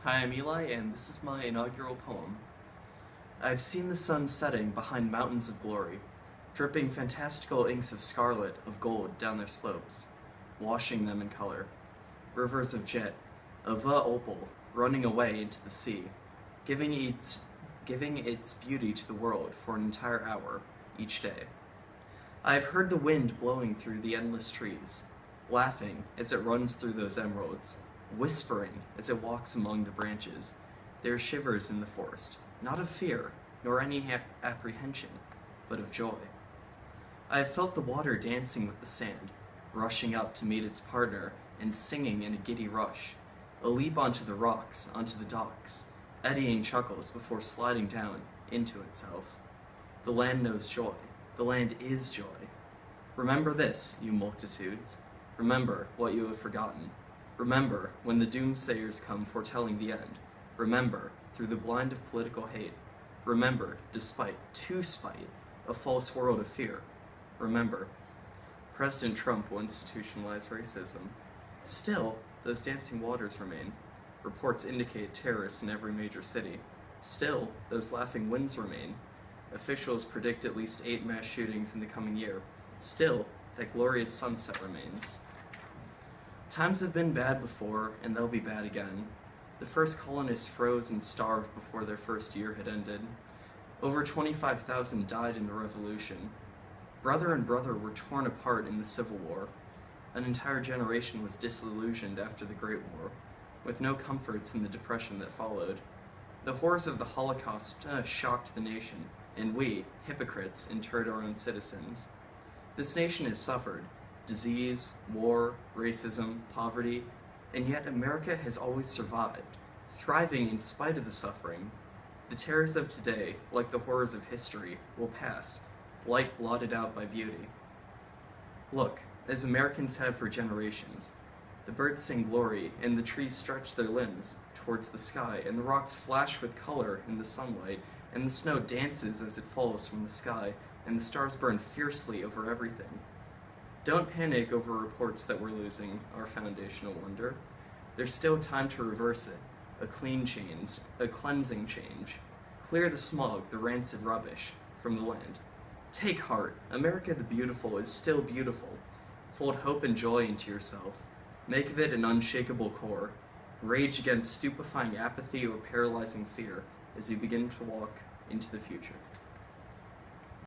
Hi, I'm Eli, and this is my inaugural poem. I've seen the sun setting behind mountains of glory, dripping fantastical inks of scarlet, of gold down their slopes, washing them in color. Rivers of jet, of opal, running away into the sea, giving its beauty to the world for an entire hour, each day. I have heard the wind blowing through the endless trees, laughing as it runs through those emeralds, whispering as it walks among the branches. There are shivers in the forest, not of fear, nor any apprehension, but of joy. I have felt the water dancing with the sand, rushing up to meet its partner and singing in a giddy rush, a leap onto the rocks, onto the docks, eddying chuckles before sliding down into itself. The land knows joy. The land is joy. Remember this, you multitudes. Remember what you have forgotten. Remember when the doomsayers come foretelling the end. Remember through the blind of political hate. Remember, despite, to spite, a false world of fear. Remember, President Trump will institutionalize racism. Still, those dancing waters remain. Reports indicate terrorists in every major city. Still, those laughing winds remain. Officials predict at least 8 mass shootings in the coming year. Still, that glorious sunset remains. Times have been bad before, and they'll be bad again. The first colonists froze and starved before their first year had ended. Over 25,000 died in the Revolution. Brother and brother were torn apart in the Civil War. An entire generation was disillusioned after the Great War, with no comforts in the Depression that followed. The horrors of the Holocaust shocked the nation, and we, hypocrites, interred our own citizens. This nation has suffered disease, war, racism, poverty, and yet America has always survived, thriving in spite of the suffering. The terrors of today, like the horrors of history, will pass, light blotted out by beauty. Look, as Americans have for generations, the birds sing glory, and the trees stretch their limbs towards the sky, and the rocks flash with color in the sunlight, and the snow dances as it falls from the sky, and the stars burn fiercely over everything. Don't panic over reports that we're losing our foundational wonder. There's still time to reverse it, a clean change, a cleansing change. Clear the smog, the rancid rubbish, from the land. Take heart, America the beautiful is still beautiful. Fold hope and joy into yourself. Make of it an unshakable core. Rage against stupefying apathy or paralyzing fear as you begin to walk into the future.